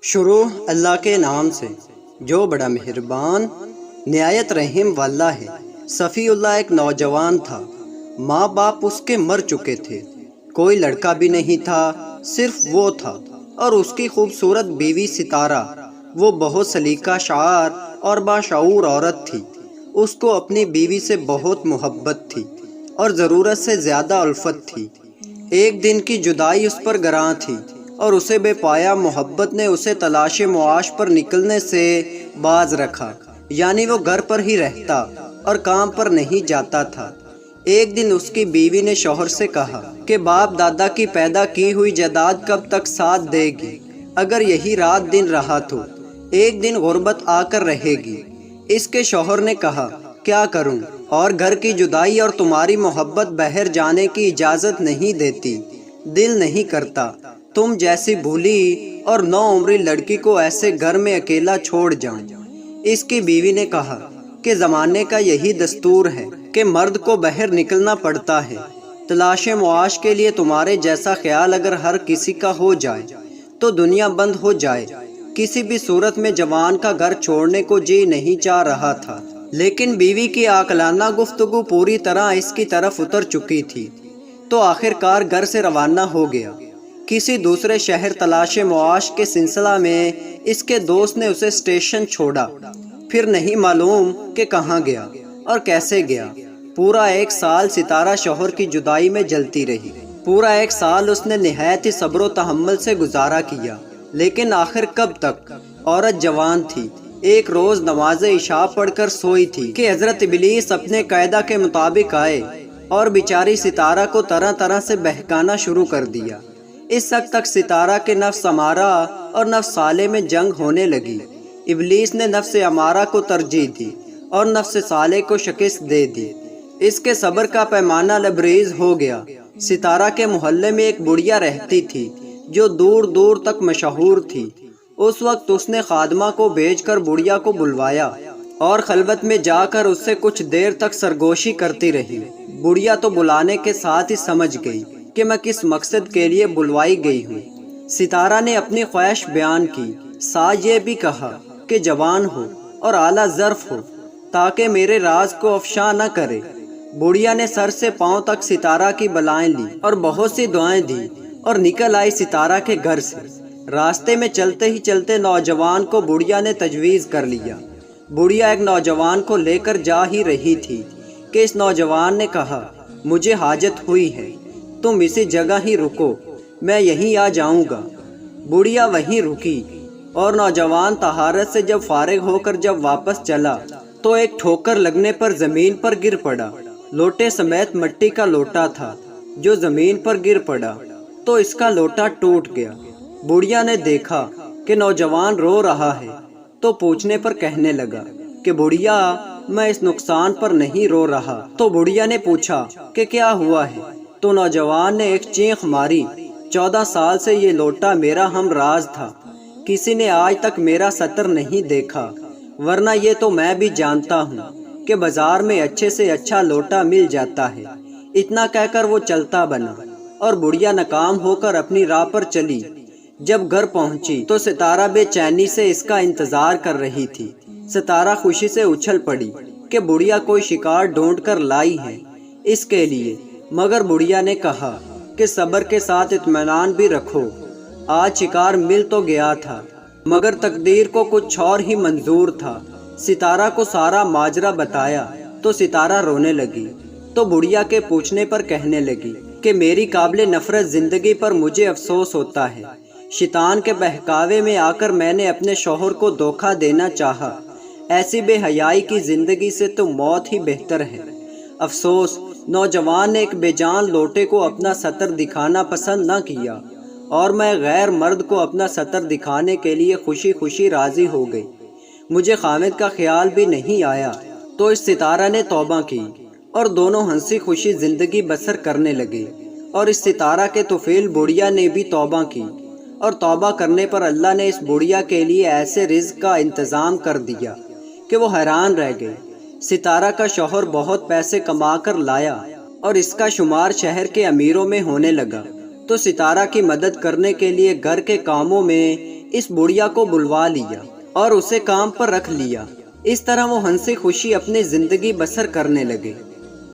شروع اللہ کے نام سے جو بڑا مہربان نہایت رحیم والا ہے۔ صفی اللہ ایک نوجوان تھا۔ ماں باپ اس کے مر چکے تھے، کوئی لڑکا بھی نہیں تھا، صرف وہ تھا اور اس کی خوبصورت بیوی ستارہ۔ وہ بہت سلیقہ شعار اور باشعور عورت تھی۔ اس کو اپنی بیوی سے بہت محبت تھی اور ضرورت سے زیادہ الفت تھی۔ ایک دن کی جدائی اس پر گراں تھی اور اسے بے پایا محبت نے اسے تلاش معاش پر نکلنے سے باز رکھا، یعنی وہ گھر پر ہی رہتا اور کام پر نہیں جاتا تھا۔ ایک دن اس کی بیوی نے شوہر سے کہا کہ باپ دادا کی پیدا کی ہوئی جائیداد کب تک ساتھ دے گی؟ اگر یہی رات دن رہا تو ایک دن غربت آ کر رہے گی۔ اس کے شوہر نے کہا، کیا کروں؟ اور گھر کی جدائی اور تمہاری محبت باہر جانے کی اجازت نہیں دیتی، دل نہیں کرتا تم جیسی بھولی اور نو عمری لڑکی کو ایسے گھر میں اکیلا چھوڑ جاؤں۔ اس کی بیوی نے کہا کہ زمانے کا یہی دستور ہے کہ مرد کو باہر نکلنا پڑتا ہے۔ تلاش معاش کے لیے تمہارے جیسا خیال اگر ہر کسی کا ہو جائے تو دنیا بند ہو جائے۔ کسی بھی صورت میں جوان کا گھر چھوڑنے کو جی نہیں چاہ رہا تھا، لیکن بیوی کی عاقلانہ گفتگو پوری طرح اس کی طرف اتر چکی تھی، تو آخر کار گھر سے روانہ ہو گیا۔ کسی دوسرے شہر تلاش معاش کے سلسلہ میں اس کے دوست نے اسے اسٹیشن چھوڑا، پھر نہیں معلوم کہ کہاں گیا اور کیسے گیا۔ پورا ایک سال ستارہ شوہر کی جدائی میں جلتی رہی۔ پورا ایک سال اس نے نہایت ہی صبر و تحمل سے گزارا کیا، لیکن آخر کب تک؟ عورت جوان تھی۔ ایک روز نماز عشاء پڑھ کر سوئی تھی کہ حضرت ابلیس اپنے قاعدہ کے مطابق آئے اور بیچاری ستارہ کو طرح طرح سے بہکانا شروع کر دیا۔ اس وقت تک ستارہ کے نفس امارہ اور نفس صالح میں جنگ ہونے لگی۔ ابلیس نے نفس امارہ کو ترجیح دی اور نفس صالح کو شکست دے دی۔ اس کے صبر کا پیمانہ لبریز ہو گیا۔ ستارہ کے محلے میں ایک بڑھیا رہتی تھی جو دور دور تک مشہور تھی۔ اس وقت اس نے خادمہ کو بھیج کر بڑھیا کو بلوایا اور خلوت میں جا کر اس سے کچھ دیر تک سرگوشی کرتی رہی۔ بڑھیا تو بلانے کے ساتھ ہی سمجھ گئی کہ میں کس مقصد کے لیے بلوائی گئی ہوں۔ ستارہ نے اپنی خواہش بیان کی، ساتھ یہ بھی کہا کہ جوان ہو اور اعلیٰ ظرف ہو تاکہ میرے راز کو افشا نہ کرے۔ بڑھیا نے سر سے پاؤں تک ستارہ کی بلائیں لی اور بہت سی دعائیں دی اور نکل آئی ستارہ کے گھر سے۔ راستے میں چلتے ہی چلتے نوجوان کو بڑھیا نے تجویز کر لیا۔ بڑھیا ایک نوجوان کو لے کر جا ہی رہی تھی کہ اس نوجوان نے کہا، مجھے حاجت ہوئی ہے، تم اسی جگہ ہی رکو، میں یہیں آ جاؤں گا۔ بڑھیا وہیں رکی اور نوجوان طہارت سے جب فارغ ہو کر جب واپس چلا تو ایک ٹھوکر لگنے پر زمین پر گر پڑا۔ لوٹے سمیت مٹی کا لوٹا تھا جو زمین پر گر پڑا تو اس کا لوٹا ٹوٹ گیا۔ بڑھیا نے دیکھا کہ نوجوان رو رہا ہے تو پوچھنے پر کہنے لگا کہ بڑھیا، میں اس نقصان پر نہیں رو رہا۔ تو بڑھیا نے پوچھا کہ کیا ہوا ہے؟ تو نوجوان نے ایک چیخ ماری، 14 سال سے یہ لوٹا میرا ہم راز تھا، کسی نے آج تک میرا سطر نہیں دیکھا، ورنہ یہ تو میں بھی جانتا ہوں کہ بازار میں اچھے سے اچھا لوٹا مل جاتا ہے۔ اتنا کہہ کر وہ چلتا بنا اور بڑھیا ناکام ہو کر اپنی راہ پر چلی۔ جب گھر پہنچی تو ستارہ بے چینی سے اس کا انتظار کر رہی تھی۔ ستارہ خوشی سے اچھل پڑی کہ بڑھیا کوئی شکار ڈھونڈ کر لائی ہے اس کے لیے، مگر بڑھیا نے کہا کہ صبر کے ساتھ اطمینان بھی رکھو، آج شکار مل تو گیا تھا مگر تقدیر کو کچھ اور ہی منظور تھا۔ ستارہ کو سارا ماجرا بتایا تو ستارہ رونے لگی۔ تو بڑھیا کے پوچھنے پر کہنے لگی کہ میری قابل نفرت زندگی پر مجھے افسوس ہوتا ہے۔ شیطان کے بہکاوے میں آ کر میں نے اپنے شوہر کو دھوکہ دینا چاہا۔ ایسی بے حیائی کی زندگی سے تو موت ہی بہتر ہے۔ افسوس، نوجوان نے ایک بے جان لوٹے کو اپنا سطر دکھانا پسند نہ کیا اور میں غیر مرد کو اپنا سطر دکھانے کے لیے خوشی خوشی راضی ہو گئی۔ مجھے خامد کا خیال بھی نہیں آیا۔ تو اس ستارہ نے توبہ کی اور دونوں ہنسی خوشی زندگی بسر کرنے لگے۔ اور اس ستارہ کے طفیل بڑھیا نے بھی توبہ کی اور توبہ کرنے پر اللہ نے اس بڑھیا کے لیے ایسے رزق کا انتظام کر دیا کہ وہ حیران رہ گئے۔ ستارہ کا شوہر بہت پیسے کما کر لایا اور اس کا شمار شہر کے امیروں میں ہونے لگا۔ تو ستارہ کی مدد کرنے کے لیے گھر کے کاموں میں اس بڑھیا کو بلوا لیا اور اسے کام پر رکھ لیا۔ اس طرح وہ ہنسی خوشی اپنی زندگی بسر کرنے لگے۔